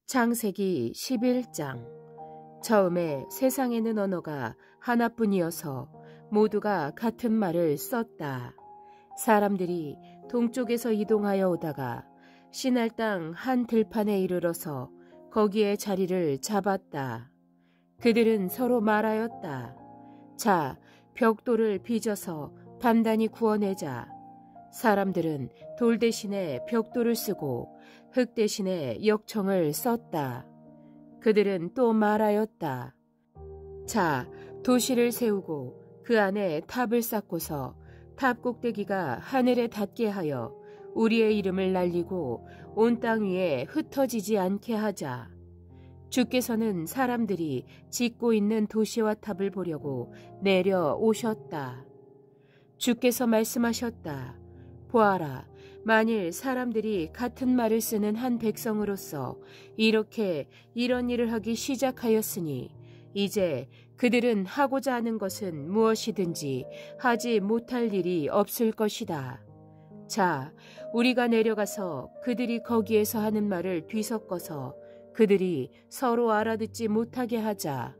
창세기 11장. 처음에 세상에는 언어가 하나뿐이어서 모두가 같은 말을 썼다. 사람들이 동쪽에서 이동하여 오다가 시날 땅 한 들판에 이르러서 거기에 자리를 잡았다. 그들은 서로 말하였다. 자, 벽돌을 빚어서 단단히 구워내자. 사람들은 돌 대신에 벽돌을 쓰고 흙 대신에 역청을 썼다. 그들은 또 말하였다. 자, 도시를 세우고 그 안에 탑을 쌓고서 탑 꼭대기가 하늘에 닿게 하여 우리의 이름을 날리고 온 땅 위에 흩어지지 않게 하자. 주께서는 사람들이 짓고 있는 도시와 탑을 보려고 내려오셨다. 주께서 말씀하셨다. 보아라, 만일 사람들이 같은 말을 쓰는 한 백성으로서 이렇게 이런 일을 하기 시작하였으니 이제 그들은 하고자 하는 것은 무엇이든지 하지 못할 일이 없을 것이다. 자, 우리가 내려가서 그들이 거기에서 하는 말을 뒤섞어서 그들이 서로 알아듣지 못하게 하자.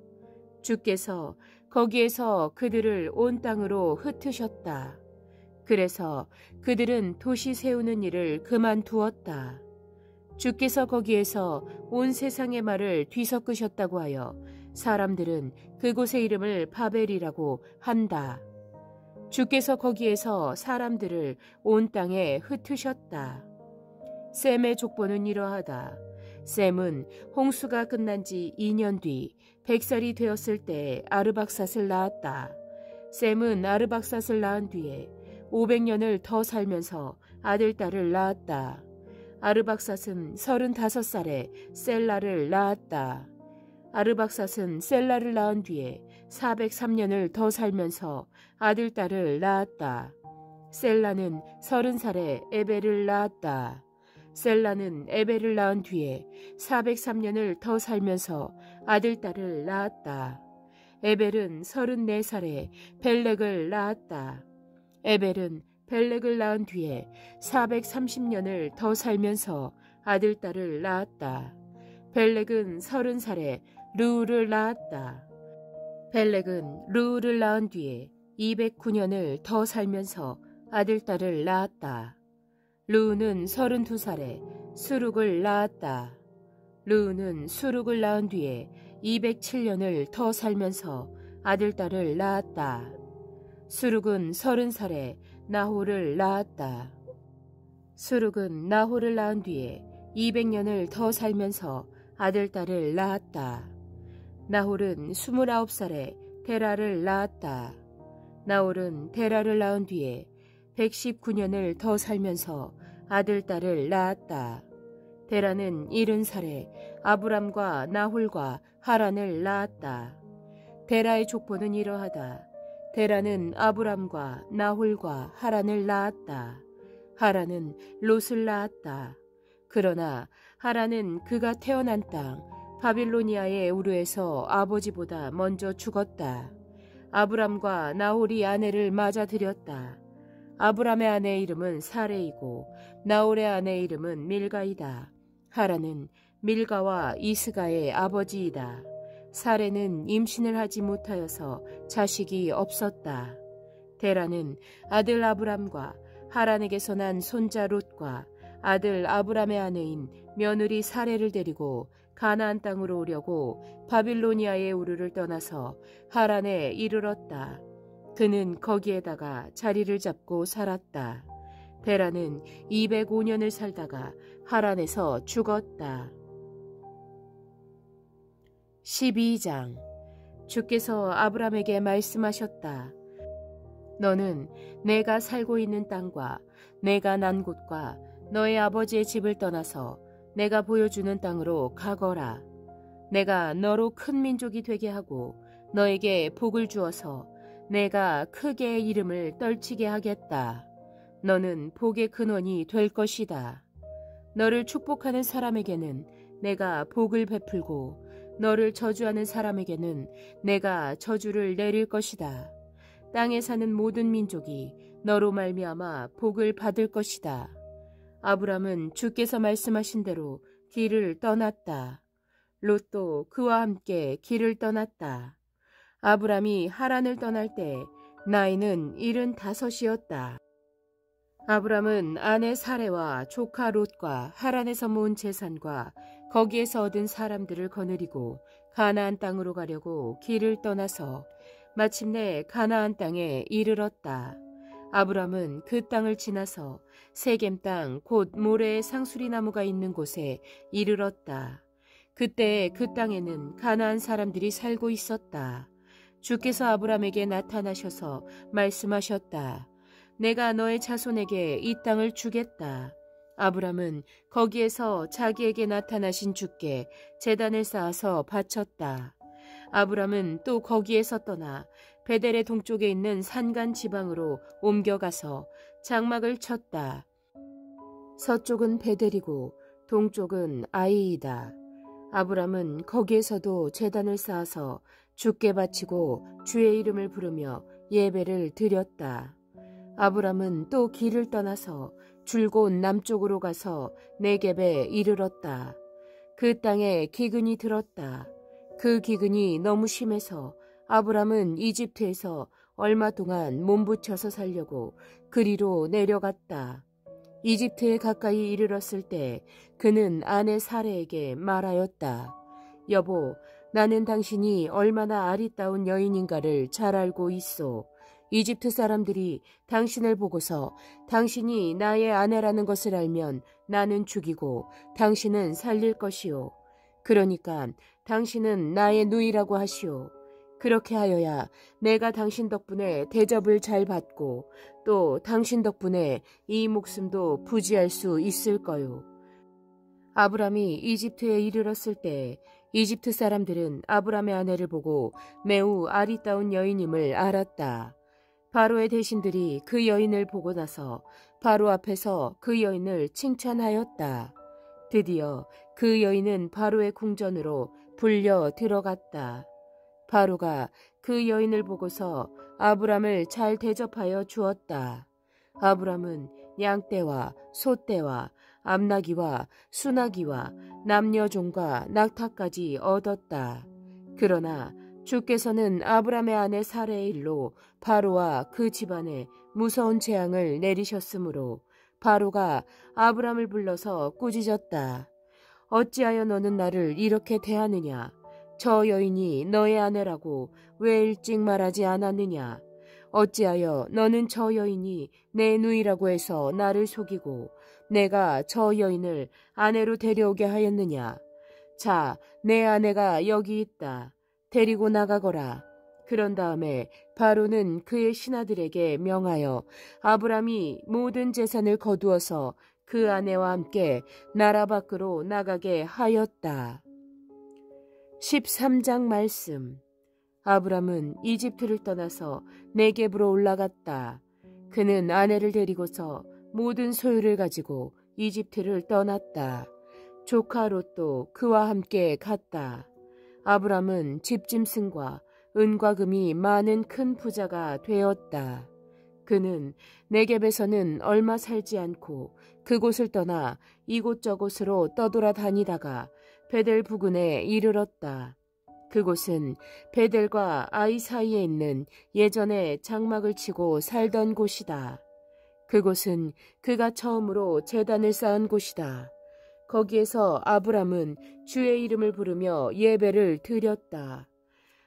주께서 거기에서 그들을 온 땅으로 흩으셨다. 그래서 그들은 도시 세우는 일을 그만두었다. 주께서 거기에서 온 세상의 말을 뒤섞으셨다고 하여 사람들은 그곳의 이름을 바벨이라고 한다. 주께서 거기에서 사람들을 온 땅에 흩으셨다. 셈의 족보는 이러하다. 셈은 홍수가 끝난 지 2년 뒤 100살이 되었을 때 아르박삿을 낳았다. 셈은 아르박삿을 낳은 뒤에 500년을 더 살면서 아들, 딸을 낳았다. 아르박삿은 35살에 셀라를 낳았다. 아르박삿은 셀라를 낳은 뒤에 403년을 더 살면서 아들, 딸을 낳았다. 셀라는 30살에 에벨을 낳았다. 셀라는 에벨을 낳은 뒤에 403년을 더 살면서 아들, 딸을 낳았다. 에벨은 34살에 벨렉을 낳았다. 에벨은 벨렉을 낳은 뒤에 430년을 더 살면서 아들, 딸을 낳았다. 벨렉은 30살에 르우를 낳았다. 벨렉은 르우를 낳은 뒤에 209년을 더 살면서 아들, 딸을 낳았다. 르우는 32살에 수룩을 낳았다. 르우는 수룩을 낳은 뒤에 207년을 더 살면서 아들, 딸을 낳았다. 수룩은 30살에 나홀을 낳았다. 수룩은 나홀을 낳은 뒤에 200년을 더 살면서 아들, 딸을 낳았다. 나홀은 29살에 데라를 낳았다. 나홀은 데라를 낳은 뒤에 119년을 더 살면서 아들, 딸을 낳았다. 데라는 70살에 아브람과 나홀과 하란을 낳았다. 데라의 족보는 이러하다. 데라는 아브람과 나홀과 하란을 낳았다. 하란은 롯을 낳았다. 그러나 하란은 그가 태어난 땅 바빌로니아의 우르에서 아버지보다 먼저 죽었다. 아브람과 나홀이 아내를 맞아들였다. 아브람의 아내의 이름은 사레이고 나홀의 아내의 이름은 밀가이다. 하란은 밀가와 이스가의 아버지이다. 사레는 임신을 하지 못하여서 자식이 없었다. 데라는 아들 아브람과 하란에게서 난 손자 롯과 아들 아브람의 아내인 며느리 사레를 데리고 가나안 땅으로 오려고 바빌로니아의 우르를 떠나서 하란에 이르렀다. 그는 거기에다가 자리를 잡고 살았다. 데라는 205년을 살다가 하란에서 죽었다. 12장. 주께서 아브람에게 말씀하셨다. 너는 내가 살고 있는 땅과 내가 난 곳과 너의 아버지의 집을 떠나서 내가 보여주는 땅으로 가거라. 내가 너로 큰 민족이 되게 하고 너에게 복을 주어서 내가 크게 이름을 떨치게 하겠다. 너는 복의 근원이 될 것이다. 너를 축복하는 사람에게는 내가 복을 베풀고 너를 저주하는 사람에게는 내가 저주를 내릴 것이다. 땅에 사는 모든 민족이 너로 말미암아 복을 받을 것이다. 아브람은 주께서 말씀하신 대로 길을 떠났다. 롯도 그와 함께 길을 떠났다. 아브람이 하란을 떠날 때 나이는 75이었다. 아브람은 아내 사레와 조카 롯과 하란에서 모은 재산과 거기에서 얻은 사람들을 거느리고 가나안 땅으로 가려고 길을 떠나서 마침내 가나안 땅에 이르렀다. 아브람은 그 땅을 지나서 세겜 땅 곧 모레의 상수리 나무가 있는 곳에 이르렀다. 그때 그 땅에는 가나안 사람들이 살고 있었다. 주께서 아브람에게 나타나셔서 말씀하셨다. 내가 너의 자손에게 이 땅을 주겠다. 아브람은 거기에서 자기에게 나타나신 주께 제단을 쌓아서 바쳤다. 아브람은 또 거기에서 떠나 베델의 동쪽에 있는 산간 지방으로 옮겨가서 장막을 쳤다. 서쪽은 베델이고 동쪽은 아이이다. 아브람은 거기에서도 제단을 쌓아서 주께 바치고 주의 이름을 부르며 예배를 드렸다. 아브람은 또 길을 떠나서 줄곧 남쪽으로 가서 네겝에 이르렀다. 그 땅에 기근이 들었다. 그 기근이 너무 심해서 아브람은 이집트에서 얼마 동안 몸부쳐서 살려고 그리로 내려갔다. 이집트에 가까이 이르렀을 때 그는 아내 사레에게 말하였다. 여보, 나는 당신이 얼마나 아리따운 여인인가를 잘 알고 있소. 이집트 사람들이 당신을 보고서 당신이 나의 아내라는 것을 알면 나는 죽이고 당신은 살릴 것이요. 그러니까 당신은 나의 누이라고 하시오. 그렇게 하여야 내가 당신 덕분에 대접을 잘 받고 또 당신 덕분에 이 목숨도 부지할 수 있을 거요. 아브람이 이집트에 이르렀을 때 이집트 사람들은 아브람의 아내를 보고 매우 아리따운 여인임을 알았다. 바로의 대신들이 그 여인을 보고 나서 바로 앞에서 그 여인을 칭찬하였다. 드디어 그 여인은 바로의 궁전으로 불려 들어갔다. 바로가 그 여인을 보고서 아브람을 잘 대접하여 주었다. 아브람은 양떼와 소떼와 암나귀와 수나귀와 남녀종과 낙타까지 얻었다. 그러나 주께서는 아브람의 아내 사레의 일로 바로와 그 집안에 무서운 재앙을 내리셨으므로 바로가 아브람을 불러서 꾸짖었다. 어찌하여 너는 나를 이렇게 대하느냐? 저 여인이 너의 아내라고 왜 일찍 말하지 않았느냐? 어찌하여 너는 저 여인이 내 누이라고 해서 나를 속이고 내가 저 여인을 아내로 데려오게 하였느냐? 자, 내 아내가 여기 있다. 데리고 나가거라. 그런 다음에 바로는 그의 신하들에게 명하여 아브람이 모든 재산을 거두어서 그 아내와 함께 나라 밖으로 나가게 하였다. 13장 말씀. 아브람은 이집트를 떠나서 네겝으로 올라갔다. 그는 아내를 데리고서 모든 소유를 가지고 이집트를 떠났다. 조카 롯도 그와 함께 갔다. 아브람은 집짐승과 은과 금이 많은 큰 부자가 되었다. 그는 네겝에서는 얼마 살지 않고 그곳을 떠나 이곳저곳으로 떠돌아다니다가 베델 부근에 이르렀다. 그곳은 베델과 아이 사이에 있는 예전에 장막을 치고 살던 곳이다. 그곳은 그가 처음으로 제단을 쌓은 곳이다. 거기에서 아브람은 주의 이름을 부르며 예배를 드렸다.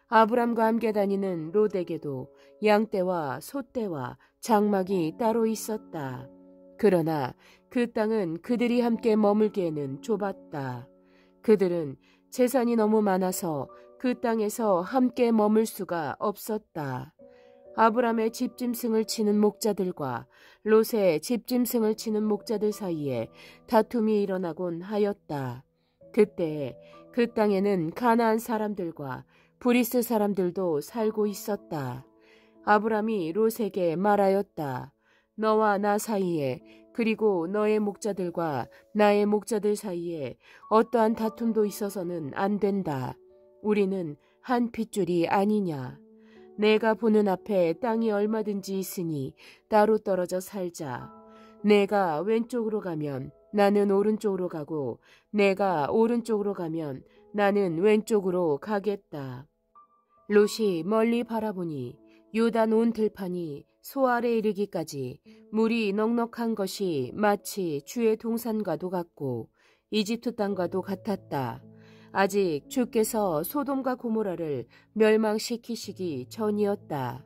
아브람과 함께 다니는 롯에게도 양떼와 소떼와 장막이 따로 있었다. 그러나 그 땅은 그들이 함께 머물기에는 좁았다. 그들은 재산이 너무 많아서 그 땅에서 함께 머물 수가 없었다. 아브람의 집짐승을 치는 목자들과 롯의 집짐승을 치는 목자들 사이에 다툼이 일어나곤 하였다. 그때 그 땅에는 가나안 사람들과 브리스 사람들도 살고 있었다. 아브람이 롯에게 말하였다. 너와 나 사이에 그리고 너의 목자들과 나의 목자들 사이에 어떠한 다툼도 있어서는 안 된다. 우리는 한 핏줄이 아니냐. 내가 보는 앞에 땅이 얼마든지 있으니 따로 떨어져 살자. 내가 왼쪽으로 가면 나는 오른쪽으로 가고 내가 오른쪽으로 가면 나는 왼쪽으로 가겠다. 롯이 멀리 바라보니 요단 온 들판이 소 아래 이르기까지 물이 넉넉한 것이 마치 주의 동산과도 같고 이집트 땅과도 같았다. 아직 주께서 소돔과 고모라를 멸망시키시기 전이었다.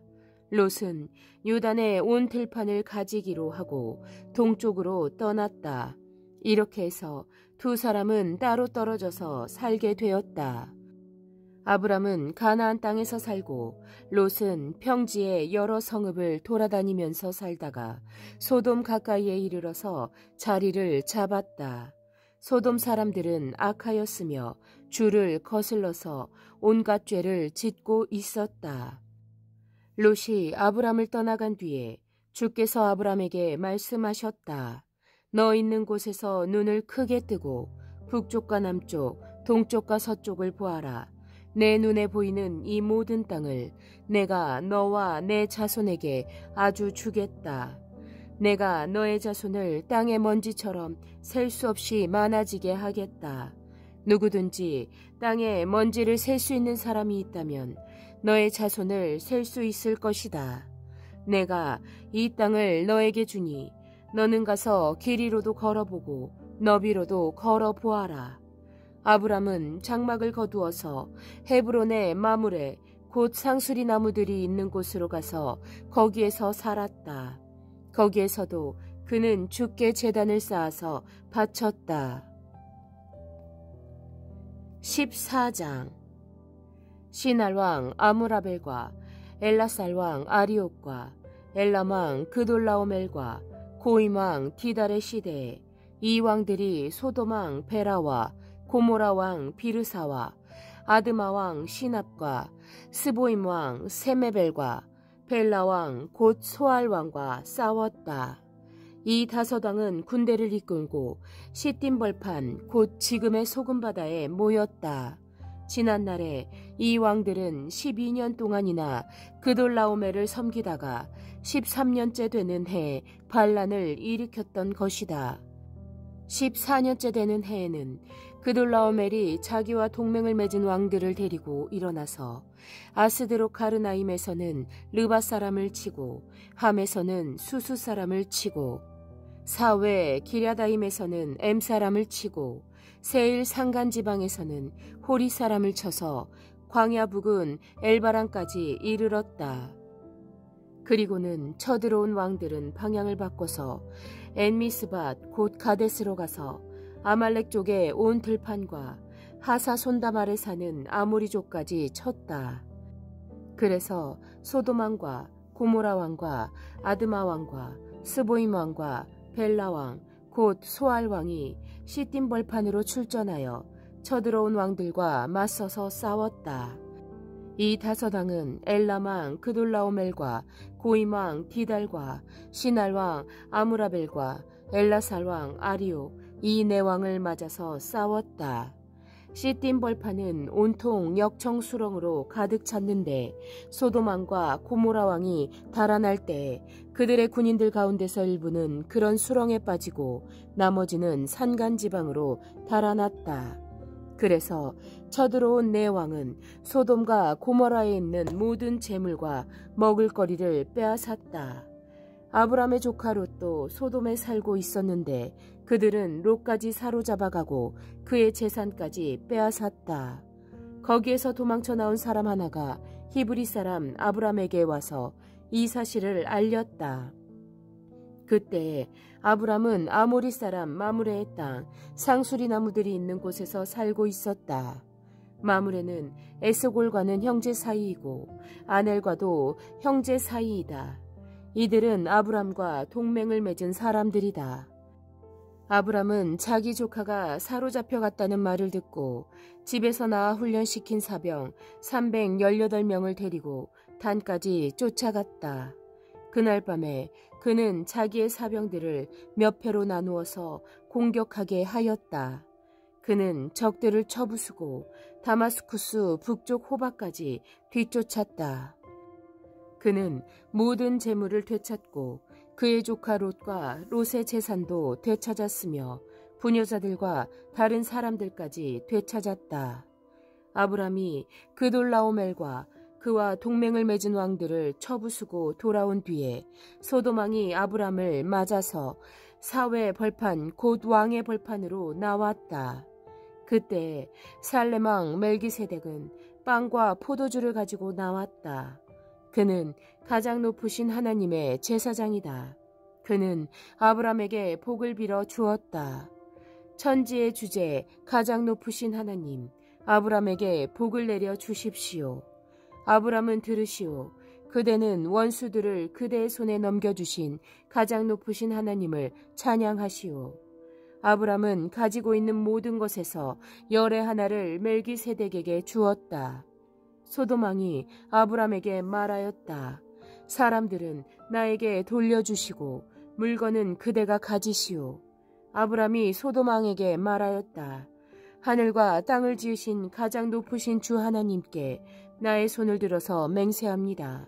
롯은 요단의 온 들판을 가지기로 하고 동쪽으로 떠났다. 이렇게 해서 두 사람은 따로 떨어져서 살게 되었다. 아브람은 가나안 땅에서 살고 롯은 평지의 여러 성읍을 돌아다니면서 살다가 소돔 가까이에 이르러서 자리를 잡았다. 소돔 사람들은 악하였으며 주를 거슬러서 온갖 죄를 짓고 있었다. 롯이 아브람을 떠나간 뒤에 주께서 아브람에게 말씀하셨다. 너 있는 곳에서 눈을 크게 뜨고 북쪽과 남쪽, 동쪽과 서쪽을 보아라. 내 눈에 보이는 이 모든 땅을 내가 너와 내 자손에게 아주 주겠다. 내가 너의 자손을 땅의 먼지처럼 셀 수 없이 많아지게 하겠다. 누구든지 땅에 먼지를 셀 수 있는 사람이 있다면 너의 자손을 셀 수 있을 것이다. 내가 이 땅을 너에게 주니 너는 가서 길이로도 걸어보고 너비로도 걸어보아라. 아브람은 장막을 거두어서 헤브론의 마물에 곧 상수리 나무들이 있는 곳으로 가서 거기에서 살았다. 거기에서도 그는 주께 제단을 쌓아서 바쳤다. 14장. 시날 왕 아므라벨과 엘라살 왕 아리옥과 엘람 왕 그돌라오멜과 고임 왕 디달의 시대에 이 왕들이 소돔 왕 베라와 고모라 왕 비르사와 아드마 왕 시납과 스보임 왕 세메벨과 벨라 왕 곧 소알 왕과 싸웠다. 이 다섯 왕은 군대를 이끌고 시딤 벌판 곧 지금의 소금바다에 모였다. 지난날에 이 왕들은 12년 동안이나 그돌라오멜을 섬기다가 13년째 되는 해에 반란을 일으켰던 것이다. 14년째 되는 해에는 그돌라오멜이 자기와 동맹을 맺은 왕들을 데리고 일어나서 아스드로 가르나임에서는 르바 사람을 치고 함에서는 수수 사람을 치고 사외 기랴다임에서는 엠 사람을 치고 세일 산간 지방에서는 호리 사람을 쳐서 광야 북은 엘바란까지 이르렀다. 그리고는 쳐들어온 왕들은 방향을 바꿔서 엔미스밭 곧 가데스로 가서 아말렉 쪽의 온 들판과 하사손담 아래 사는 아모리족까지 쳤다. 그래서 소돔 왕과 고모라 왕과 아드마 왕과 스보임 왕과 벨라 왕 곧 소알 왕이 시딤 벌판으로 출전하여 쳐들어온 왕들과 맞서서 싸웠다. 이 다섯 왕은 엘람 왕 그돌라오멜과 고임 왕 디달과 시날 왕 아므라벨과 엘라살 왕 아리오 이 네 왕을 맞아서 싸웠다. 시딤 벌판은 온통 역청 수렁으로 가득 찼는데 소돔 왕과 고모라 왕이 달아날 때 그들의 군인들 가운데서 일부는 그런 수렁에 빠지고 나머지는 산간 지방으로 달아났다. 그래서 쳐들어온 네 왕은 소돔과 고모라에 있는 모든 재물과 먹을거리를 빼앗았다. 아브람의 조카 롯도 소돔에 살고 있었는데 그들은 롯까지 사로잡아가고 그의 재산까지 빼앗았다. 거기에서 도망쳐 나온 사람 하나가 히브리 사람 아브람에게 와서 이 사실을 알렸다. 그때 아브람은 아모리 사람 마므레의 땅 상수리 나무들이 있는 곳에서 살고 있었다. 마므레는 에스골과는 형제 사이이고 아넬과도 형제 사이이다. 이들은 아브람과 동맹을 맺은 사람들이다. 아브람은 자기 조카가 사로잡혀 갔다는 말을 듣고 집에서 나와 훈련시킨 사병 318명을 데리고 단까지 쫓아갔다. 그날 밤에 그는 자기의 사병들을 몇 패로 나누어서 공격하게 하였다. 그는 적들을 쳐부수고 다마스쿠스 북쪽 호바까지 뒤쫓았다. 그는 모든 재물을 되찾고 그의 조카 롯과 롯의 재산도 되찾았으며 부녀자들과 다른 사람들까지 되찾았다. 아브람이 그돌라오멜과 그와 동맹을 맺은 왕들을 쳐부수고 돌아온 뒤에 소돔 왕이 아브람을 맞아서 사회 벌판 곧 왕의 벌판으로 나왔다. 그때 살렘 왕 멜기세덱은 빵과 포도주를 가지고 나왔다. 그는 가장 높으신 하나님의 제사장이다. 그는 아브람에게 복을 빌어 주었다. 천지의 주제 가장 높으신 하나님, 아브람에게 복을 내려 주십시오. 아브람은 들으시오. 그대는 원수들을 그대의 손에 넘겨주신 가장 높으신 하나님을 찬양하시오. 아브람은 가지고 있는 모든 것에서 열의 하나를 멜기세덱에게 주었다. 소돔 왕이 아브람에게 말하였다. 사람들은 나에게 돌려주시고 물건은 그대가 가지시오. 아브람이 소돔 왕에게 말하였다. 하늘과 땅을 지으신 가장 높으신 주 하나님께 나의 손을 들어서 맹세합니다.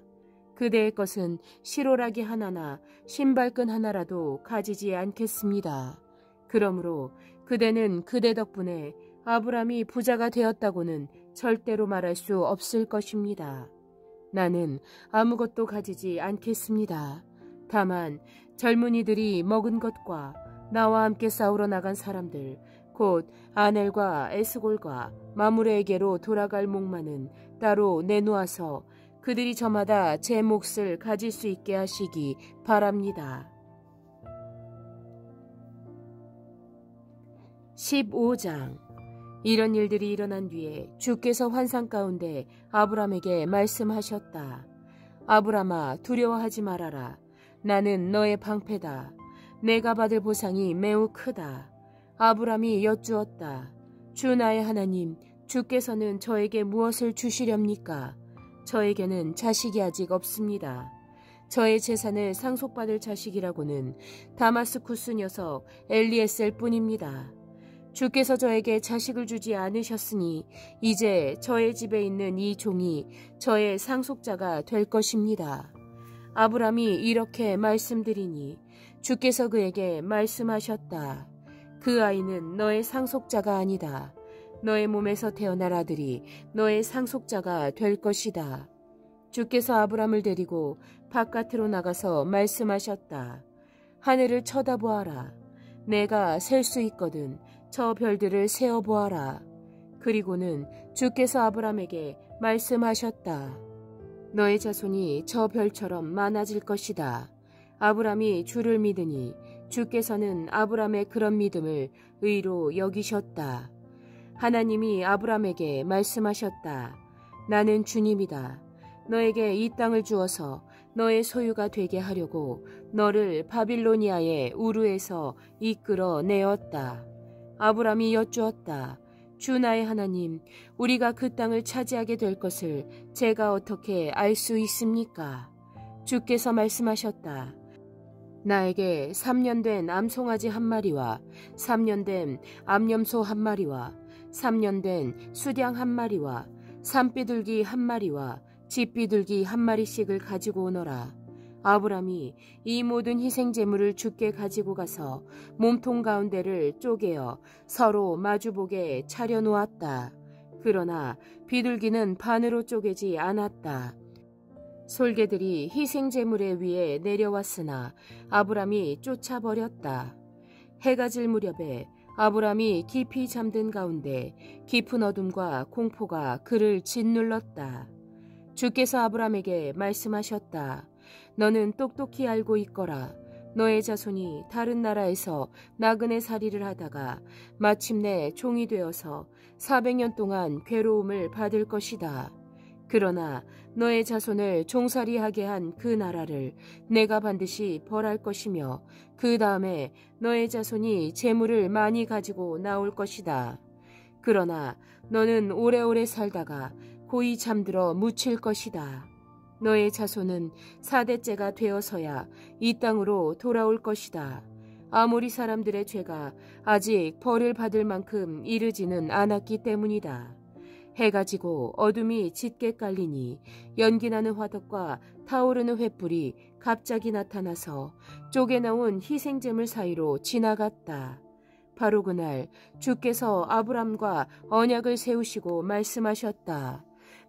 그대의 것은 시로라기 하나나 신발끈 하나라도 가지지 않겠습니다. 그러므로 그대는 그대 덕분에 아브람이 부자가 되었다고는 절대로 말할 수 없을 것입니다. 나는 아무것도 가지지 않겠습니다. 다만 젊은이들이 먹은 것과 나와 함께 싸우러 나간 사람들, 곧 아넬과 에스골과 마므레에게로 돌아갈 목마는 따로 내놓아서 그들이 저마다 제 몫을 가질 수 있게 하시기 바랍니다. 15장. 이런 일들이 일어난 뒤에 주께서 환상 가운데 아브람에게 말씀하셨다. 아브람아, 두려워하지 말아라. 나는 너의 방패다. 내가 받을 보상이 매우 크다. 아브람이 여쭈었다. 주 나의 하나님, 주께서는 저에게 무엇을 주시렵니까? 저에게는 자식이 아직 없습니다. 저의 재산을 상속받을 자식이라고는 다마스쿠스 녀석 엘리에셀 뿐입니다. 주께서 저에게 자식을 주지 않으셨으니 이제 저의 집에 있는 이 종이 저의 상속자가 될 것입니다. 아브람이 이렇게 말씀드리니 주께서 그에게 말씀하셨다. 그 아이는 너의 상속자가 아니다. 너의 몸에서 태어날 아들이 너의 상속자가 될 것이다. 주께서 아브람을 데리고 바깥으로 나가서 말씀하셨다. 하늘을 쳐다보아라. 내가 셀 수 있거든 저 별들을 세어보아라. 그리고는 주께서 아브람에게 말씀하셨다. 너의 자손이 저 별처럼 많아질 것이다. 아브람이 주를 믿으니 주께서는 아브람의 그런 믿음을 의로 여기셨다. 하나님이 아브람에게 말씀하셨다. 나는 주님이다. 너에게 이 땅을 주어서 너의 소유가 되게 하려고 너를 바빌로니아의 우르에서 이끌어 내었다. 아브람이 여쭈었다. 주 나의 하나님, 우리가 그 땅을 차지하게 될 것을 제가 어떻게 알 수 있습니까? 주께서 말씀하셨다. 나에게 3년 된 암송아지 한 마리와 3년 된 암염소 한 마리와 3년 된 수량 한 마리와 산비둘기 한 마리와 집비둘기 한 마리씩을 가지고 오너라. 아브람이 이 모든 희생제물을 주께 가지고 가서 몸통 가운데를 쪼개어 서로 마주보게 차려놓았다. 그러나 비둘기는 반으로 쪼개지 않았다. 솔개들이 희생제물에 위에 내려왔으나 아브람이 쫓아버렸다. 해가 질 무렵에 아브람이 깊이 잠든 가운데 깊은 어둠과 공포가 그를 짓눌렀다. 주께서 아브람에게 말씀하셨다. 너는 똑똑히 알고 있거라. 너의 자손이 다른 나라에서 나그네 살이를 하다가 마침내 종이 되어서 400년 동안 괴로움을 받을 것이다. 그러나 너의 자손을 종살이하게 한 그 나라를 내가 반드시 벌할 것이며 그 다음에 너의 자손이 재물을 많이 가지고 나올 것이다. 그러나 너는 오래오래 살다가 고이 잠들어 묻힐 것이다. 너의 자손은 4대째가 되어서야 이 땅으로 돌아올 것이다. 아모리 사람들의 죄가 아직 벌을 받을 만큼 이르지는 않았기 때문이다. 해가 지고 어둠이 짙게 깔리니 연기나는 화덕과 타오르는 횃불이 갑자기 나타나서 쪼개나온 희생제물 사이로 지나갔다. 바로 그날 주께서 아브람과 언약을 세우시고 말씀하셨다.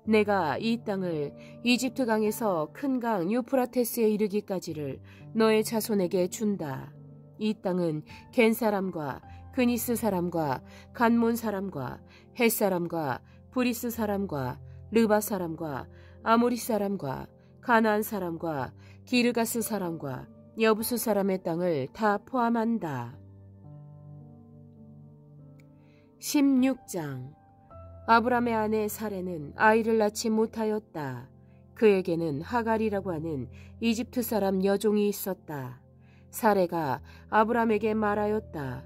내가 이 땅을 이집트 강에서 큰 강 유프라테스에 이르기까지를 너의 자손에게 준다. 이 땅은 겐 사람과 그니스 사람과 간몬 사람과 헷 사람과 브리스 사람과 르바 사람과 아모리 사람과 가나안 사람과 기르가스 사람과 여부수 사람의 땅을 다 포함한다. 16장. 아브람의 아내 사레는 아이를 낳지 못하였다. 그에게는 하갈이라고 하는 이집트 사람 여종이 있었다. 사레가 아브람에게 말하였다.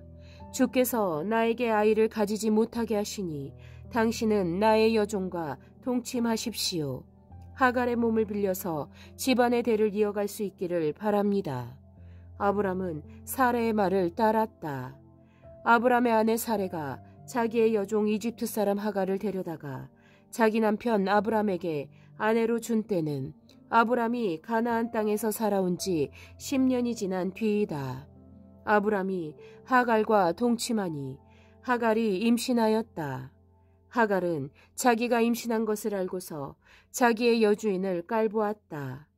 주께서 나에게 아이를 가지지 못하게 하시니 당신은 나의 여종과 동침하십시오. 하갈의 몸을 빌려서 집안의 대를 이어갈 수 있기를 바랍니다. 아브람은 사레의 말을 따랐다. 아브람의 아내 사레가 자기의 여종 이집트 사람 하갈을 데려다가 자기 남편 아브람에게 아내로 준 때는 아브람이 가나안 땅에서 살아온 지 10년이 지난 뒤이다. 아브람이 하갈과 동침하니 하갈이 임신하였다. 하갈은 자기가 임신한 것을 알고서 자기의 여주인을 깔보았다.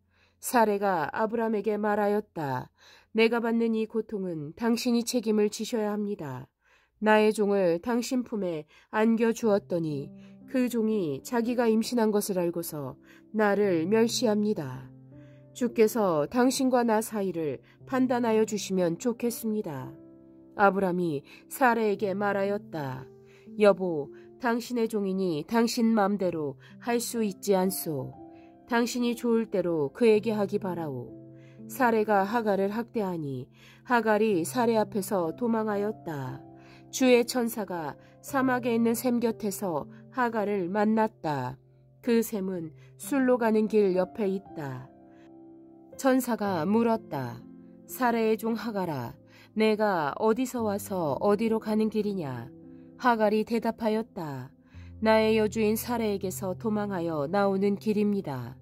사레가 아브람에게 말하였다. 내가 받는 이 고통은 당신이 책임을 지셔야 합니다. 나의 종을 당신 품에 안겨주었더니 그 종이 자기가 임신한 것을 알고서 나를 멸시합니다. 주께서 당신과 나 사이를 판단하여 주시면 좋겠습니다. 아브람이 사레에게 말하였다. 여보, 당신의 종이니 당신 맘대로 할 수 있지 않소. 당신이 좋을 대로 그에게 하기 바라오. 사레가 하갈을 학대하니 하갈이 사레 앞에서 도망하였다. 주의 천사가 사막에 있는 샘 곁에서 하갈을 만났다. 그 샘은 술로 가는 길 옆에 있다. 천사가 물었다. 사레의 종 하갈아, 내가 어디서 와서 어디로 가는 길이냐? 하갈이 대답하였다. 나의 여주인 사레에게서 도망하여 나오는 길입니다.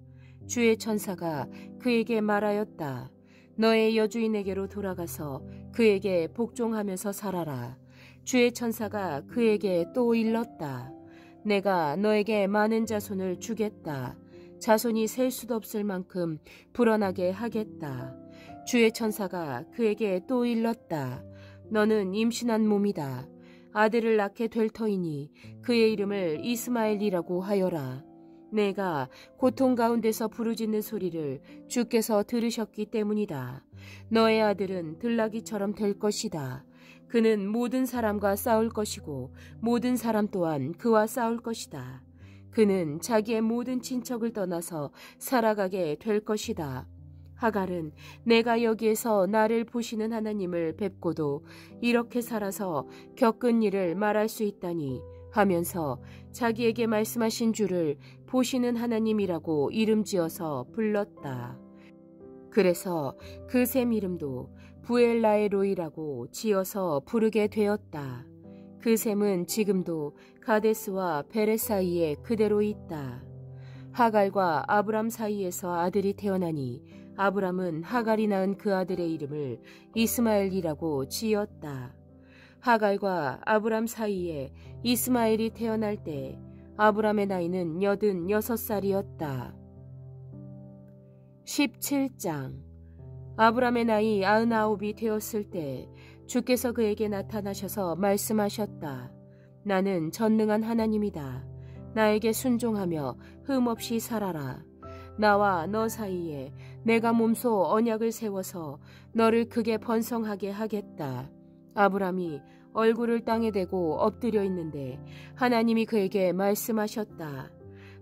주의 천사가 그에게 말하였다. 너의 여주인에게로 돌아가서 그에게 복종하면서 살아라. 주의 천사가 그에게 또 일렀다. 내가 너에게 많은 자손을 주겠다. 자손이 셀 수도 없을 만큼 불어나게 하겠다. 주의 천사가 그에게 또 일렀다. 너는 임신한 몸이다. 아들을 낳게 될 터이니 그의 이름을 이스마엘이라고 하여라. 내가 고통 가운데서 부르짖는 소리를 주께서 들으셨기 때문이다. 너의 아들은 들나귀처럼 될 것이다. 그는 모든 사람과 싸울 것이고 모든 사람 또한 그와 싸울 것이다. 그는 자기의 모든 친척을 떠나서 살아가게 될 것이다. 하갈은 내가 여기에서 나를 보시는 하나님을 뵙고도 이렇게 살아서 겪은 일을 말할 수 있다니 하면서 자기에게 말씀하신 주를 보시는 하나님이라고 이름지어서 불렀다. 그래서 그 샘 이름도 부엘라에로이라고 지어서 부르게 되었다. 그 샘은 지금도 가데스와 베레 사이에 그대로 있다. 하갈과 아브람 사이에서 아들이 태어나니 아브람은 하갈이 낳은 그 아들의 이름을 이스마엘이라고 지었다. 하갈과 아브람 사이에 이스마엘이 태어날 때 아브람의 나이는 86살이었다. 17장. 아브람의 나이 99이 되었을 때 주께서 그에게 나타나셔서 말씀하셨다. 나는 전능한 하나님이다. 나에게 순종하며 흠없이 살아라. 나와 너 사이에 내가 몸소 언약을 세워서 너를 크게 번성하게 하겠다. 아브람이 얼굴을 땅에 대고 엎드려 있는데 하나님이 그에게 말씀하셨다.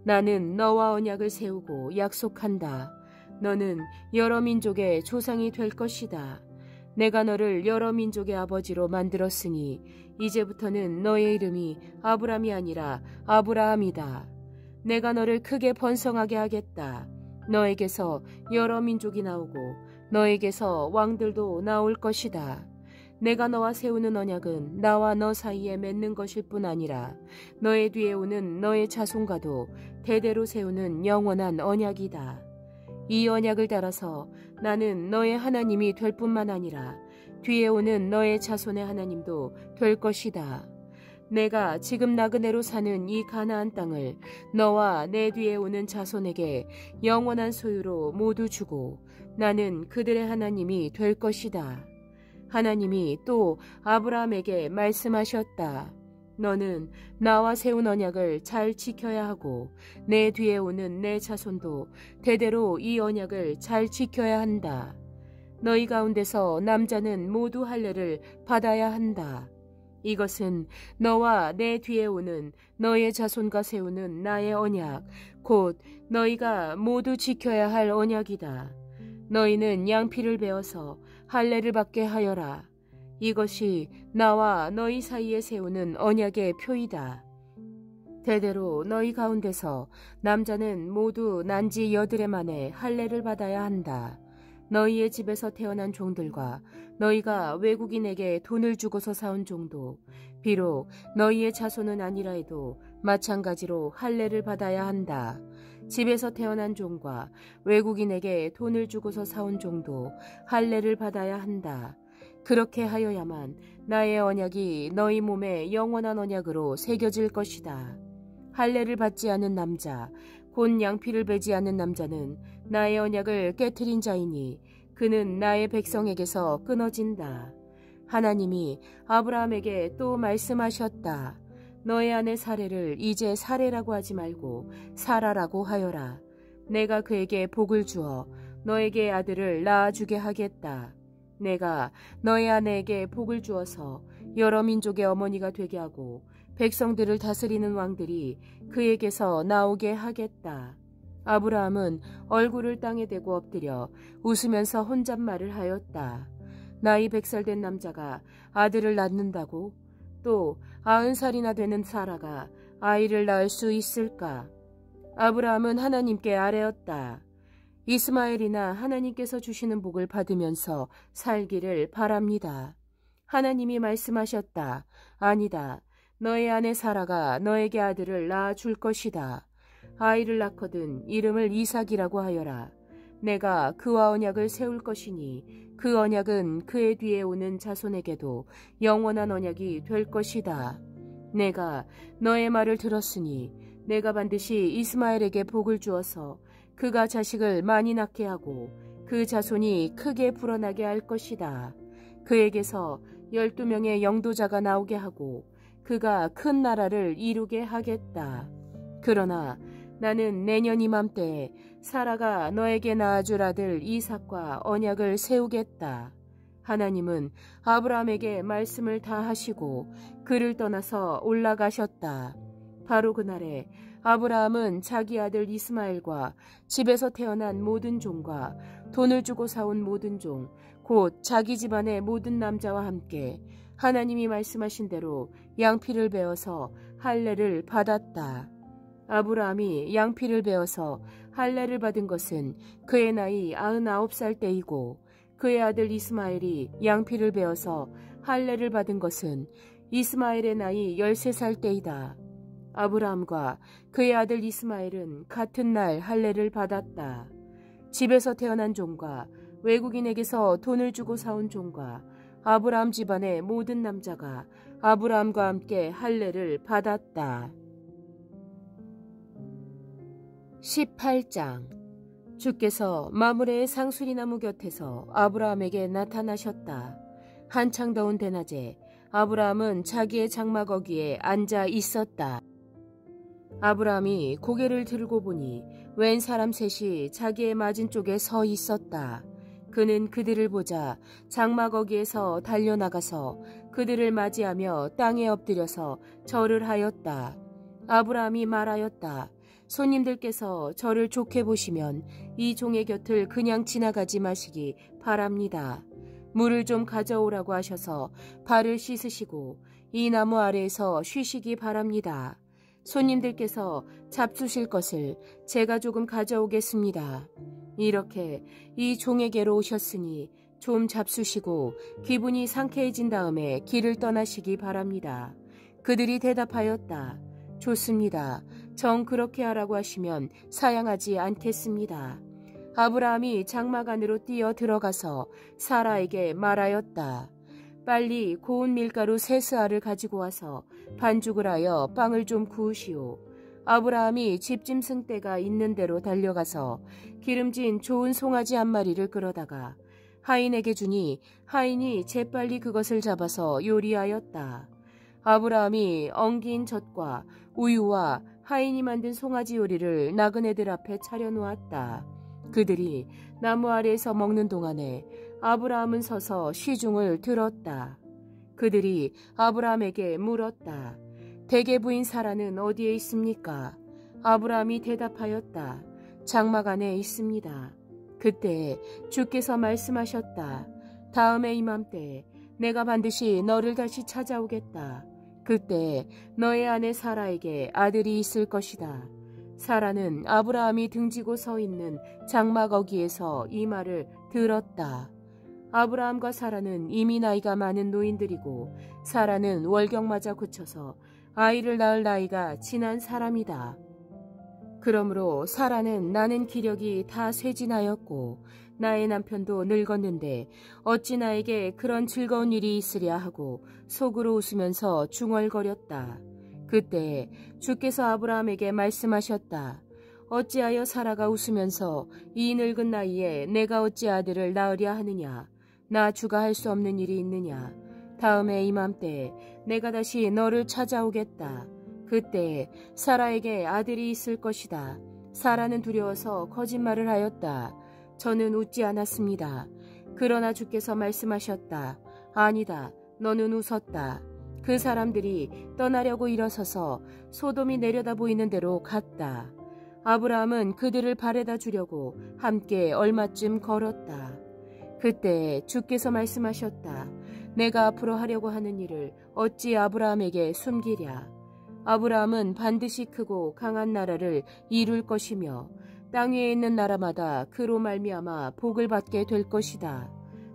나는 너와 언약을 세우고 약속한다. 너는 여러 민족의 조상이 될 것이다. 내가 너를 여러 민족의 아버지로 만들었으니 이제부터는 너의 이름이 아브람이 아니라 아브라함이다. 내가 너를 크게 번성하게 하겠다. 너에게서 여러 민족이 나오고 너에게서 왕들도 나올 것이다. 내가 너와 세우는 언약은 나와 너 사이에 맺는 것일 뿐 아니라 너의 뒤에 오는 너의 자손과도 대대로 세우는 영원한 언약이다. 이 언약을 따라서 나는 너의 하나님이 될 뿐만 아니라 뒤에 오는 너의 자손의 하나님도 될 것이다. 내가 지금 나그네로 사는 이 가나안 땅을 너와 내 뒤에 오는 자손에게 영원한 소유로 모두 주고 나는 그들의 하나님이 될 것이다. 하나님이 또 아브라함에게 말씀하셨다. 너는 나와 세운 언약을 잘 지켜야 하고 내 뒤에 오는 내 자손도 대대로 이 언약을 잘 지켜야 한다. 너희 가운데서 남자는 모두 할례를 받아야 한다. 이것은 너와 내 뒤에 오는 너의 자손과 세우는 나의 언약, 곧 너희가 모두 지켜야 할 언약이다. 너희는 양피를 베어서 할례를 받게 하여라. 이것이 나와 너희 사이에 세우는 언약의 표이다. 대대로 너희 가운데서 남자는 모두 난지 8해 만에 할례를 받아야 한다. 너희의 집에서 태어난 종들과 너희가 외국인에게 돈을 주고서 사온 종도 비록 너희의 자손은 아니라 해도 마찬가지로 할례를 받아야 한다. 집에서 태어난 종과 외국인에게 돈을 주고서 사온 종도 할례를 받아야 한다. 그렇게 하여야만 나의 언약이 너희 몸에 영원한 언약으로 새겨질 것이다. 할례를 받지 않은 남자, 곧 양피를 베지 않는 남자는 나의 언약을 깨트린 자이니 그는 나의 백성에게서 끊어진다. 하나님이 아브라함에게 또 말씀하셨다. 너의 아내 사레를 이제 사레라고 하지 말고 사라라고 하여라. 내가 그에게 복을 주어 너에게 아들을 낳아주게 하겠다. 내가 너의 아내에게 복을 주어서 여러 민족의 어머니가 되게 하고 백성들을 다스리는 왕들이 그에게서 나오게 하겠다. 아브라함은 얼굴을 땅에 대고 엎드려 웃으면서 혼잣말을 하였다. 나이 100살 된 남자가 아들을 낳는다고? 또 90살이나 되는 사라가 아이를 낳을 수 있을까? 아브라함은 하나님께 아뢰었다. 이스마엘이나 하나님께서 주시는 복을 받으면서 살기를 바랍니다. 하나님이 말씀하셨다. 아니다. 너의 아내 사라가 너에게 아들을 낳아줄 것이다. 아이를 낳거든 이름을 이삭이라고 하여라. 내가 그와 언약을 세울 것이니 그 언약은 그의 뒤에 오는 자손에게도 영원한 언약이 될 것이다. 내가 너의 말을 들었으니 내가 반드시 이스마엘에게 복을 주어서 그가 자식을 많이 낳게 하고 그 자손이 크게 불어나게 할 것이다. 그에게서 12명의 영도자가 나오게 하고 그가 큰 나라를 이루게 하겠다. 그러나 나는 내년 이맘때에 사라가 너에게 낳아줄 아들 이삭과 언약을 세우겠다. 하나님은 아브라함에게 말씀을 다 하시고 그를 떠나서 올라가셨다. 바로 그날에 아브라함은 자기 아들 이스마엘과 집에서 태어난 모든 종과 돈을 주고 사온 모든 종, 곧 자기 집안의 모든 남자와 함께 하나님이 말씀하신 대로 양피를 베어서 할례를 받았다. 아브라함이 양피를 베어서 할례를 받은 것은 그의 나이 99살 때이고 그의 아들 이스마엘이 양피를 베어서 할례를 받은 것은 이스마엘의 나이 13살 때이다. 아브라함과 그의 아들 이스마엘은 같은 날 할례를 받았다. 집에서 태어난 종과 외국인에게서 돈을 주고 사온 종과 아브라함 집안의 모든 남자가 아브라함과 함께 할례를 받았다. 18장. 주께서 마므레의 상수리나무 곁에서 아브라함에게 나타나셨다. 한창 더운 대낮에 아브라함은 자기의 장막 어귀에 앉아 있었다. 아브라함이 고개를 들고 보니 웬 사람 셋이 자기의 맞은쪽에 서 있었다. 그는 그들을 보자 장막 어귀에서 달려나가서 그들을 맞이하며 땅에 엎드려서 절을 하였다. 아브라함이 말하였다. 손님들께서 저를 좋게 보시면 이 종의 곁을 그냥 지나가지 마시기 바랍니다. 물을 좀 가져오라고 하셔서 발을 씻으시고 이 나무 아래에서 쉬시기 바랍니다. 손님들께서 잡수실 것을 제가 조금 가져오겠습니다. 이렇게 이 종에게로 오셨으니 좀 잡수시고 기분이 상쾌해진 다음에 길을 떠나시기 바랍니다. 그들이 대답하였다. 좋습니다. 정 그렇게 하라고 하시면 사양하지 않겠습니다. 아브라함이 장막 안으로 뛰어 들어가서 사라에게 말하였다. 빨리 고운 밀가루 3스아를 가지고 와서 반죽을 하여 빵을 좀 구우시오. 아브라함이 집짐승 떼가 있는 대로 달려가서 기름진 좋은 송아지 한 마리를 끌어다가 하인에게 주니 하인이 재빨리 그것을 잡아서 요리하였다. 아브라함이 엉긴 젖과 우유와 하인이 만든 송아지 요리를 나그네들 앞에 차려놓았다. 그들이 나무 아래에서 먹는 동안에 아브라함은 서서 시중을 들었다. 그들이 아브라함에게 물었다. 대개 부인 사라는 어디에 있습니까? 아브라함이 대답하였다. 장막 안에 있습니다. 그때 주께서 말씀하셨다. 다음에 이맘때 내가 반드시 너를 다시 찾아오겠다. 그때 너의 아내 사라에게 아들이 있을 것이다. 사라는 아브라함이 등지고 서 있는 장막 어귀에서 이 말을 들었다. 아브라함과 사라는 이미 나이가 많은 노인들이고 사라는 월경맞아 고쳐서 아이를 낳을 나이가 지난 사람이다. 그러므로 사라는 나는 기력이 다 쇠진하였고 나의 남편도 늙었는데 어찌 나에게 그런 즐거운 일이 있으랴 하고 속으로 웃으면서 중얼거렸다. 그때 주께서 아브라함에게 말씀하셨다. 어찌하여 사라가 웃으면서 이 늙은 나이에 내가 어찌 아들을 낳으랴 하느냐. 나 주가 할 수 없는 일이 있느냐. 다음에 이맘때 내가 다시 너를 찾아오겠다. 그때 사라에게 아들이 있을 것이다. 사라는 두려워서 거짓말을 하였다. 저는 웃지 않았습니다. 그러나 주께서 말씀하셨다. 아니다. 너는 웃었다. 그 사람들이 떠나려고 일어서서 소돔이 내려다 보이는 대로 갔다. 아브라함은 그들을 발에다 주려고 함께 얼마쯤 걸었다. 그때 주께서 말씀하셨다. 내가 앞으로 하려고 하는 일을 어찌 아브라함에게 숨기랴. 아브라함은 반드시 크고 강한 나라를 이룰 것이며 땅 위에 있는 나라마다 그로 말미암아 복을 받게 될 것이다.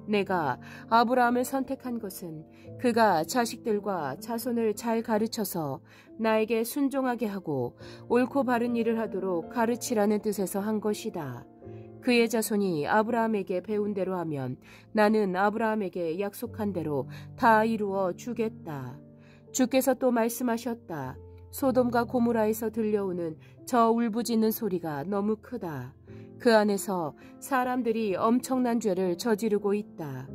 내가 아브라함을 선택한 것은 그가 자식들과 자손을 잘 가르쳐서 나에게 순종하게 하고 옳고 바른 일을 하도록 가르치라는 뜻에서 한 것이다. 그의 자손이 아브라함에게 배운 대로 하면 나는 아브라함에게 약속한 대로 다 이루어 주겠다. 주께서 또 말씀하셨다. 소돔과 고모라에서 들려오는 저 울부짖는 소리가 너무 크다. 그 안에서 사람들이 엄청난 죄를 저지르고 있다.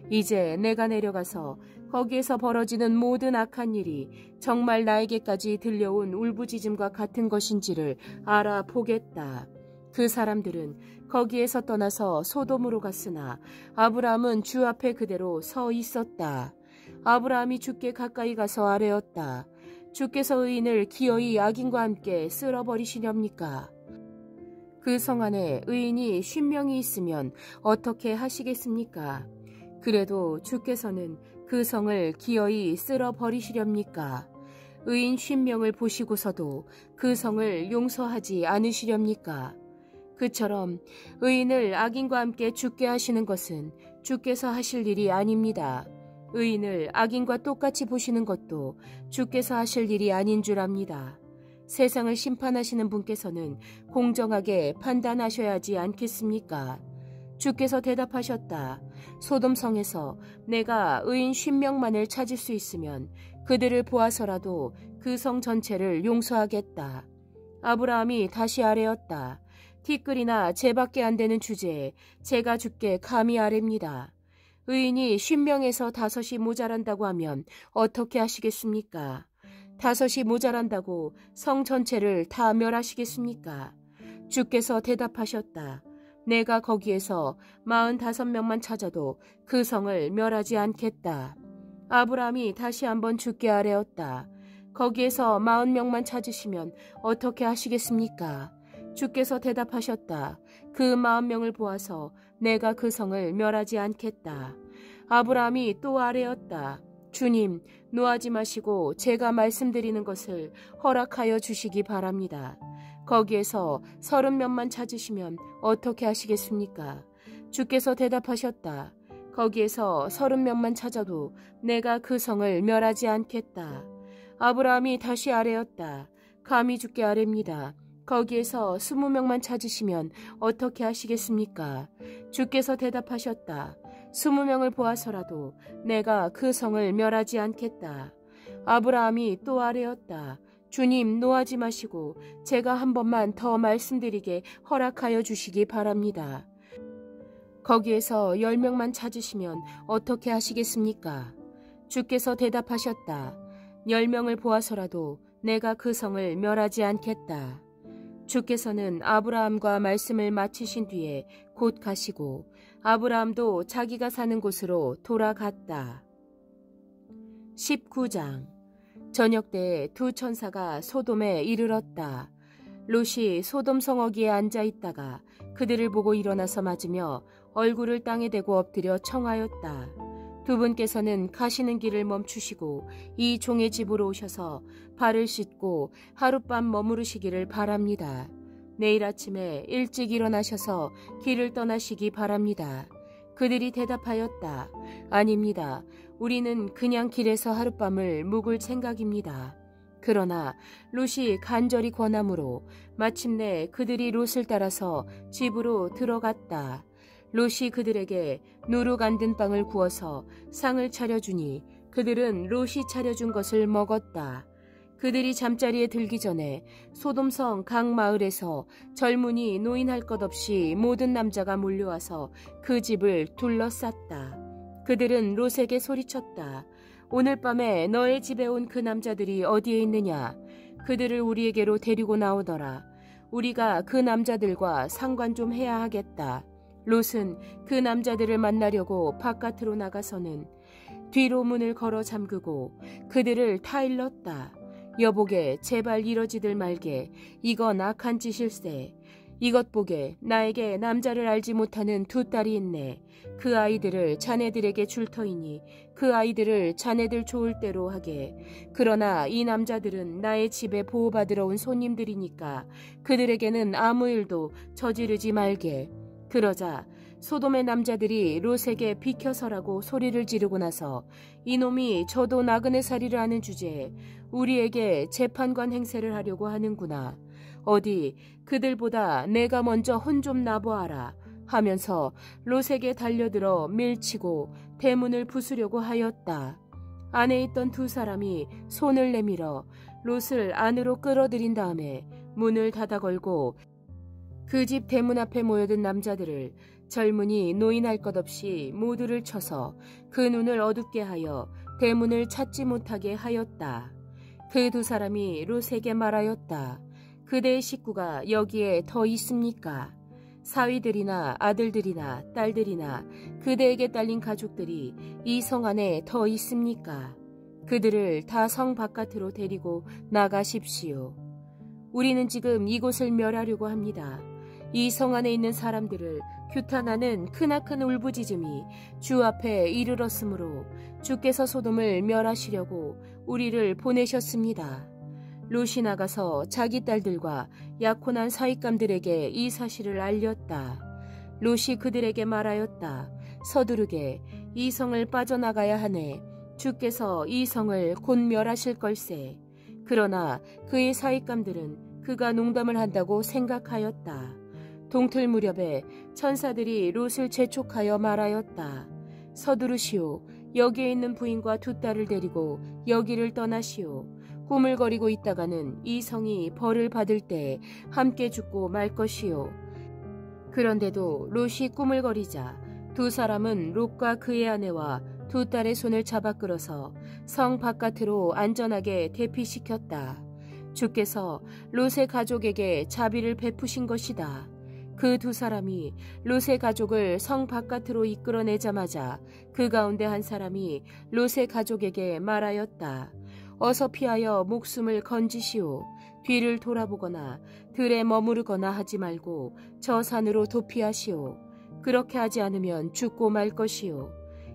이제 내가 내려가서 거기에서 벌어지는 모든 악한 일이 정말 나에게까지 들려온 울부짖음과 같은 것인지를 알아보겠다. 그 사람들은 거기에서 떠나서 소돔으로 갔으나 아브라함은 주 앞에 그대로 서 있었다. 아브라함이 주께 가까이 가서 아뢰었다. 주께서 의인을 기어이 악인과 함께 쓸어버리시렵니까? 그 성 안에 의인이 50명이 있으면 어떻게 하시겠습니까? 그래도 주께서는 그 성을 기어이 쓸어버리시렵니까? 의인 50명을 보시고서도 그 성을 용서하지 않으시렵니까? 그처럼 의인을 악인과 함께 죽게 하시는 것은 주께서 하실 일이 아닙니다. 의인을 악인과 똑같이 보시는 것도 주께서 하실 일이 아닌 줄 압니다. 세상을 심판하시는 분께서는 공정하게 판단하셔야 하지 않겠습니까? 주께서 대답하셨다. 소돔성에서 내가 의인 50명만을 찾을 수 있으면 그들을 보아서라도 그 성 전체를 용서하겠다. 아브라함이 다시 아뢰었다. 티끌이나 재밖에 안 되는 주제에 제가 주께 감히 아뢰입니다. 의인이 50명에서 5이 모자란다고 하면 어떻게 하시겠습니까? 5이 모자란다고 성 전체를 다 멸하시겠습니까? 주께서 대답하셨다. 내가 거기에서 45명만 찾아도 그 성을 멸하지 않겠다. 아브라함이 다시 한번 주께 아뢰었다. 거기에서 40명만 찾으시면 어떻게 하시겠습니까? 주께서 대답하셨다. 그 40명을 보아서 내가 그 성을 멸하지 않겠다. 아브라함이 또 아뢰었다. 주님, 노하지 마시고 제가 말씀드리는 것을 허락하여 주시기 바랍니다. 거기에서 30명만 찾으시면 어떻게 하시겠습니까? 주께서 대답하셨다. 거기에서 30명만 찾아도 내가 그 성을 멸하지 않겠다. 아브라함이 다시 아뢰었다. 감히 주께 아뢰입니다. 거기에서 20명만 찾으시면 어떻게 하시겠습니까? 주께서 대답하셨다. 20명을 보아서라도 내가 그 성을 멸하지 않겠다. 아브라함이 또 아뢰었다. 주님, 노하지 마시고 제가 한 번만 더 말씀드리게 허락하여 주시기 바랍니다. 거기에서 10명만 찾으시면 어떻게 하시겠습니까? 주께서 대답하셨다. 10명을 보아서라도 내가 그 성을 멸하지 않겠다. 주께서는 아브라함과 말씀을 마치신 뒤에 곧 가시고 아브라함도 자기가 사는 곳으로 돌아갔다. 19장. 저녁 때 두 천사가 소돔에 이르렀다. 롯이 소돔 성어기에 앉아 있다가 그들을 보고 일어나서 맞으며 얼굴을 땅에 대고 엎드려 청하였다. 두 분께서는 가시는 길을 멈추시고 이 종의 집으로 오셔서 발을 씻고 하룻밤 머무르시기를 바랍니다. 내일 아침에 일찍 일어나셔서 길을 떠나시기 바랍니다. 그들이 대답하였다. 아닙니다. 우리는 그냥 길에서 하룻밤을 묵을 생각입니다. 그러나 롯이 간절히 권하므로 마침내 그들이 롯을 따라서 집으로 들어갔다. 롯이 그들에게 누룩 안 든 빵을 구워서 상을 차려주니 그들은 롯이 차려준 것을 먹었다. 그들이 잠자리에 들기 전에 소돔성 각 마을에서 젊은이 노인할 것 없이 모든 남자가 몰려와서 그 집을 둘러쌌다. 그들은 롯에게 소리쳤다. 오늘 밤에 너의 집에 온 그 남자들이 어디에 있느냐? 그들을 우리에게로 데리고 나오더라. 우리가 그 남자들과 상관 좀 해야 하겠다. 롯은 그 남자들을 만나려고 바깥으로 나가서는 뒤로 문을 걸어 잠그고 그들을 타일렀다. 여보게 제발 이러지들 말게. 이건 악한 짓일세. 이것 보게 나에게 남자를 알지 못하는 두 딸이 있네. 그 아이들을 자네들에게 줄 터이니 그 아이들을 자네들 좋을 대로 하게. 그러나 이 남자들은 나의 집에 보호받으러 온 손님들이니까 그들에게는 아무 일도 저지르지 말게. 그러자 소돔의 남자들이 롯에게 비켜서라고 소리를 지르고 나서 이놈이 저도 나그네 살이를 하는 주제에 우리에게 재판관 행세를 하려고 하는구나. 어디 그들보다 내가 먼저 혼 좀 나보아라 하면서 롯에게 달려들어 밀치고 대문을 부수려고 하였다. 안에 있던 두 사람이 손을 내밀어 롯을 안으로 끌어들인 다음에 문을 닫아 걸고 그 집 대문 앞에 모여든 남자들을 젊은이 노인할 것 없이 모두를 쳐서 그 눈을 어둡게 하여 대문을 찾지 못하게 하였다. 그 두 사람이 롯에게 말하였다. 그대의 식구가 여기에 더 있습니까? 사위들이나 아들들이나 딸들이나 그대에게 딸린 가족들이 이 성 안에 더 있습니까? 그들을 다 성 바깥으로 데리고 나가십시오. 우리는 지금 이곳을 멸하려고 합니다. 이 성 안에 있는 사람들을 규탄하는 크나큰 울부짖음이 주 앞에 이르렀으므로 주께서 소돔을 멸하시려고 우리를 보내셨습니다. 롯이 나가서 자기 딸들과 약혼한 사윗감들에게 이 사실을 알렸다. 롯이 그들에게 말하였다. 서두르게 이 성을 빠져나가야 하네. 주께서 이 성을 곧 멸하실 걸세. 그러나 그의 사윗감들은 그가 농담을 한다고 생각하였다. 동틀 무렵에 천사들이 롯을 재촉하여 말하였다. 서두르시오. 여기에 있는 부인과 두 딸을 데리고 여기를 떠나시오. 꾸물거리고 있다가는 이 성이 벌을 받을 때에 함께 죽고 말 것이오. 그런데도 롯이 꾸물거리자 두 사람은 롯과 그의 아내와 두 딸의 손을 잡아 끌어서 성 바깥으로 안전하게 대피시켰다. 주께서 롯의 가족에게 자비를 베푸신 것이다. 그 두 사람이 롯의 가족을 성 바깥으로 이끌어내자마자 그 가운데 한 사람이 롯의 가족에게 말하였다. 어서 피하여 목숨을 건지시오. 뒤를 돌아보거나 들에 머무르거나 하지 말고 저 산으로 도피하시오. 그렇게 하지 않으면 죽고 말 것이오.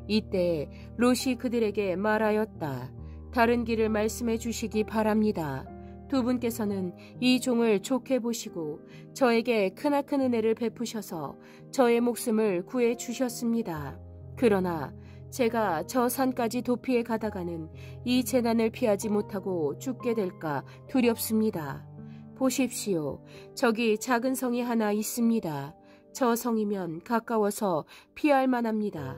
이때 롯이 그들에게 말하였다. 다른 길을 말씀해 주시기 바랍니다. 두 분께서는 이 종을 좋게 보시고 저에게 크나큰 은혜를 베푸셔서 저의 목숨을 구해 주셨습니다. 그러나 제가 저 산까지 도피해 가다가는 이 재난을 피하지 못하고 죽게 될까 두렵습니다. 보십시오. 저기 작은 성이 하나 있습니다. 저 성이면 가까워서 피할 만합니다.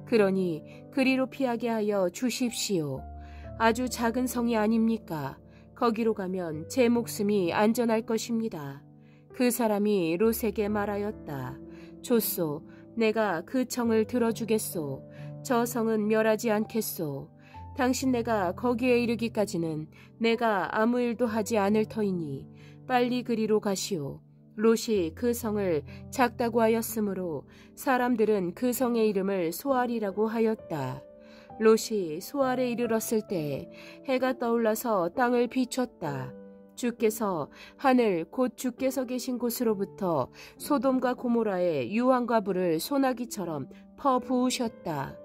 그러니 그리로 피하게 하여 주십시오. 아주 작은 성이 아닙니까? 거기로 가면 제 목숨이 안전할 것입니다. 그 사람이 롯에게 말하였다. 좋소. 내가 그 청을 들어주겠소. 저 성은 멸하지 않겠소. 당신네가 거기에 이르기까지는 내가 아무 일도 하지 않을 터이니 빨리 그리로 가시오. 롯이 그 성을 작다고 하였으므로 사람들은 그 성의 이름을 소알이라고 하였다. 롯이 소알에 이르렀을 때 해가 떠올라서 땅을 비췄다. 주께서 하늘 곧 주께서 계신 곳으로부터 소돔과 고모라의 유황과 불을 소나기처럼 퍼부으셨다.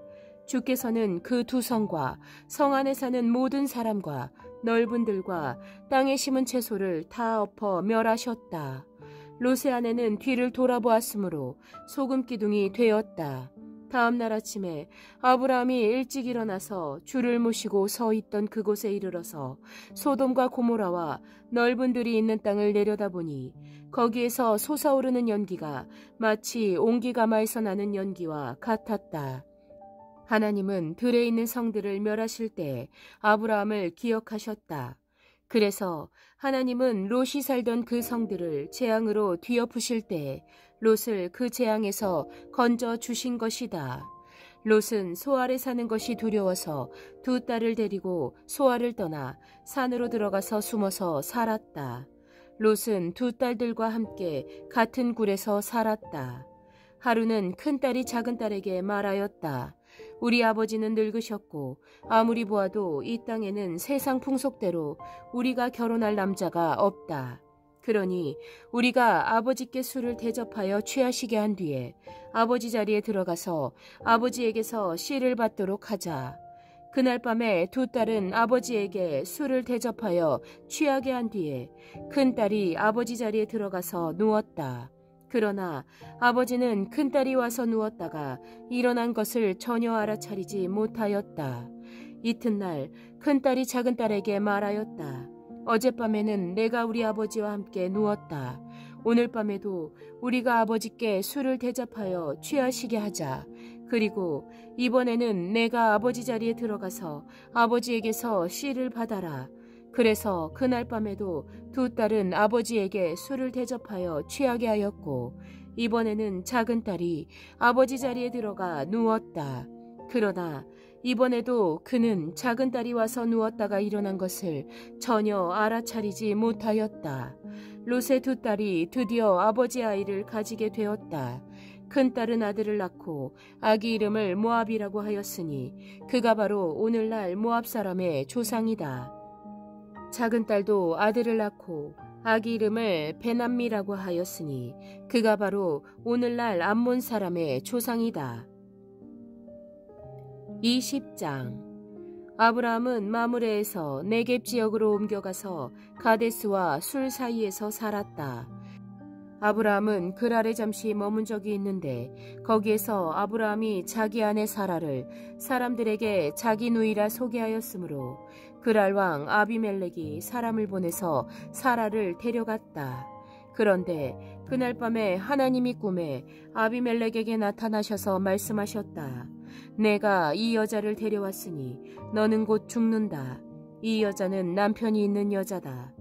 주께서는 그 두 성과 성 안에 사는 모든 사람과 넓은 들과 땅에 심은 채소를 다 엎어 멸하셨다. 롯의 아내는 뒤를 돌아보았으므로 소금 기둥이 되었다. 다음 날 아침에 아브라함이 일찍 일어나서 줄을 모시고 서 있던 그곳에 이르러서 소돔과 고모라와 넓은 들이 있는 땅을 내려다보니 거기에서 솟아오르는 연기가 마치 옹기가마에서 나는 연기와 같았다. 하나님은 들에 있는 성들을 멸하실 때 아브라함을 기억하셨다. 그래서 하나님은 롯이 살던 그 성들을 재앙으로 뒤엎으실 때 롯을 그 재앙에서 건져 주신 것이다. 롯은 소알에 사는 것이 두려워서 두 딸을 데리고 소알을 떠나 산으로 들어가서 숨어서 살았다. 롯은 두 딸들과 함께 같은 굴에서 살았다. 하루는 큰딸이 작은딸에게 말하였다. 우리 아버지는 늙으셨고 아무리 보아도 이 땅에는 세상 풍속대로 우리가 결혼할 남자가 없다. 그러니 우리가 아버지께 술을 대접하여 취하시게 한 뒤에 아버지 자리에 들어가서 아버지에게서 씨를 받도록 하자. 그날 밤에 두 딸은 아버지에게 술을 대접하여 취하게 한 뒤에 큰딸이 아버지 자리에 들어가서 누웠다. 그러나 아버지는 큰딸이 와서 누웠다가 일어난 것을 전혀 알아차리지 못하였다. 이튿날 큰딸이 작은딸에게 말하였다. 어젯밤에는 내가 우리 아버지와 함께 누웠다. 오늘 밤에도 우리가 아버지께 술을 대접하여 취하시게 하자. 그리고 이번에는 내가 아버지 자리에 들어가서 아버지에게서 씨를 받아라. 그래서 그날 밤에도 두 딸은 아버지에게 술을 대접하여 취하게 하였고 이번에는 작은딸이 아버지 자리에 들어가 누웠다. 그러나 이번에도 그는 작은딸이 와서 누웠다가 일어난 것을 전혀 알아차리지 못하였다. 롯의 두 딸이 드디어 아버지 아이를 가지게 되었다. 큰딸은 아들을 낳고 아기 이름을 모압이라고 하였으니 그가 바로 오늘날 모압 사람의 조상이다. 작은딸도 아들을 낳고 아기 이름을 베남미라고 하였으니 그가 바로 오늘날 암몬 사람의 조상이다. 20장. 아브라함은 마므레에서 네겝 지역으로 옮겨가서 가데스와 술 사이에서 살았다. 아브라함은 그랄에 잠시 머문 적이 있는데 거기에서 아브라함이 자기 아내 사라를 사람들에게 자기 누이라 소개하였으므로 그랄 왕 아비멜렉이 사람을 보내서 사라를 데려갔다. 그런데 그날 밤에 하나님이 꿈에 아비멜렉에게 나타나셔서 말씀하셨다. 내가 이 여자를 데려왔으니 너는 곧 죽는다. 이 여자는 남편이 있는 여자다.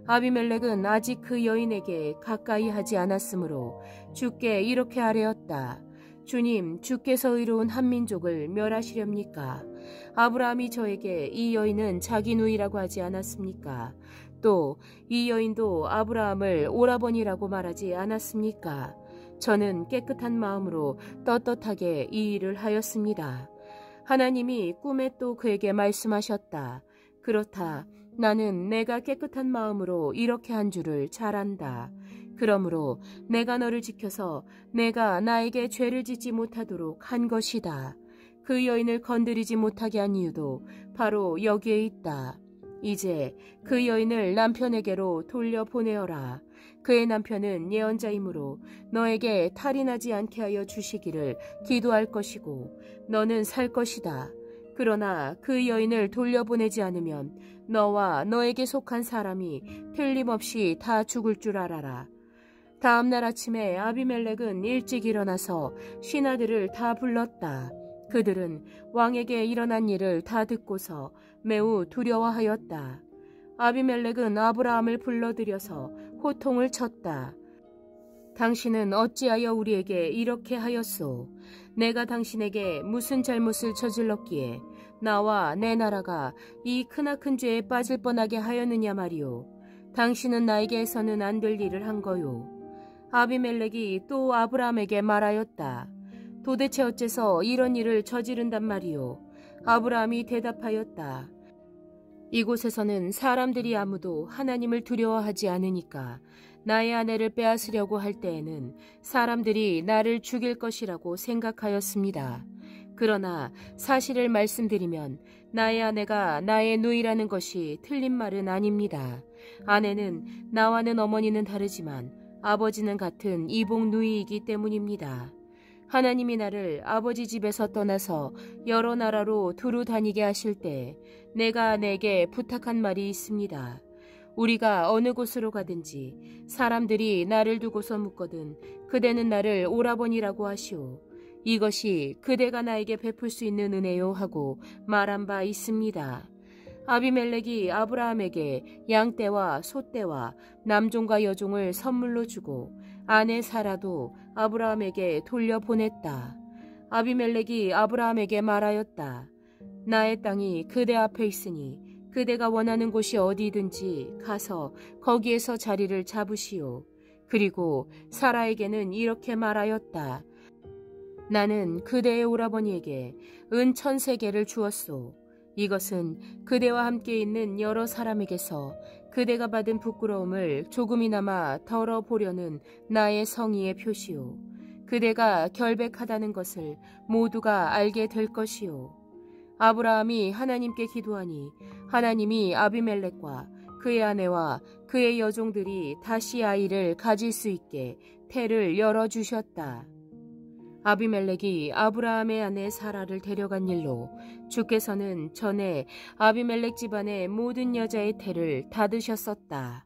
아비멜렉은 아직 그 여인에게 가까이 하지 않았으므로 주께 이렇게 아뢰었다. 주님, 주께서 의로운 한 민족을 멸하시렵니까? 아브라함이 저에게 이 여인은 자기 누이라고 하지 않았습니까? 또 이 여인도 아브라함을 오라버니라고 말하지 않았습니까? 저는 깨끗한 마음으로 떳떳하게 이 일을 하였습니다. 하나님이 꿈에 또 그에게 말씀하셨다. 그렇다. 나는 내가 깨끗한 마음으로 이렇게 한 줄을 잘 안다. 그러므로 내가 너를 지켜서 내가 나에게 죄를 짓지 못하도록 한 것이다. 그 여인을 건드리지 못하게 한 이유도 바로 여기에 있다. 이제 그 여인을 남편에게로 돌려보내어라. 그의 남편은 예언자이므로 너에게 탈이 나지 않게 하여 주시기를 기도할 것이고 너는 살 것이다. 그러나 그 여인을 돌려보내지 않으면 너와 너에게 속한 사람이 틀림없이 다 죽을 줄 알아라. 다음 날 아침에 아비멜렉은 일찍 일어나서 신하들을 다 불렀다. 그들은 왕에게 일어난 일을 다 듣고서 매우 두려워하였다. 아비멜렉은 아브라함을 불러들여서 호통을 쳤다. 당신은 어찌하여 우리에게 이렇게 하였소? 내가 당신에게 무슨 잘못을 저질렀기에 나와 내 나라가 이 크나큰 죄에 빠질 뻔하게 하였느냐 말이오. 당신은 나에게 해서는 안 될 일을 한 거요. 아비멜렉이 또 아브라함에게 말하였다. 도대체 어째서 이런 일을 저지른단 말이오. 아브라함이 대답하였다. 이곳에서는 사람들이 아무도 하나님을 두려워하지 않으니까 나의 아내를 빼앗으려고 할 때에는 사람들이 나를 죽일 것이라고 생각하였습니다. 그러나 사실을 말씀드리면 나의 아내가 나의 누이라는 것이 틀린 말은 아닙니다. 아내는 나와는 어머니는 다르지만 아버지는 같은 이복 누이이기 때문입니다. 하나님이 나를 아버지 집에서 떠나서 여러 나라로 두루 다니게 하실 때 내가 아내에게 부탁한 말이 있습니다. 우리가 어느 곳으로 가든지 사람들이 나를 두고서 묻거든 그대는 나를 오라버니라고 하시오. 이것이 그대가 나에게 베풀 수 있는 은혜요 하고 말한 바 있습니다. 아비멜렉이 아브라함에게 양떼와 소떼와 남종과 여종을 선물로 주고 아내 사라도 아브라함에게 돌려보냈다. 아비멜렉이 아브라함에게 말하였다. 나의 땅이 그대 앞에 있으니 그대가 원하는 곳이 어디든지 가서 거기에서 자리를 잡으시오. 그리고 사라에게는 이렇게 말하였다. 나는 그대의 오라버니에게 은 1000세겔을 주었소. 이것은 그대와 함께 있는 여러 사람에게서 그대가 받은 부끄러움을 조금이나마 덜어보려는 나의 성의의 표시요. 그대가 결백하다는 것을 모두가 알게 될 것이요. 아브라함이 하나님께 기도하니 하나님이 아비멜렉과 그의 아내와 그의 여종들이 다시 아이를 가질 수 있게 태를 열어주셨다. 아비멜렉이 아브라함의 아내 사라를 데려간 일로 주께서는 전에 아비멜렉 집안의 모든 여자의 태를 닫으셨었다.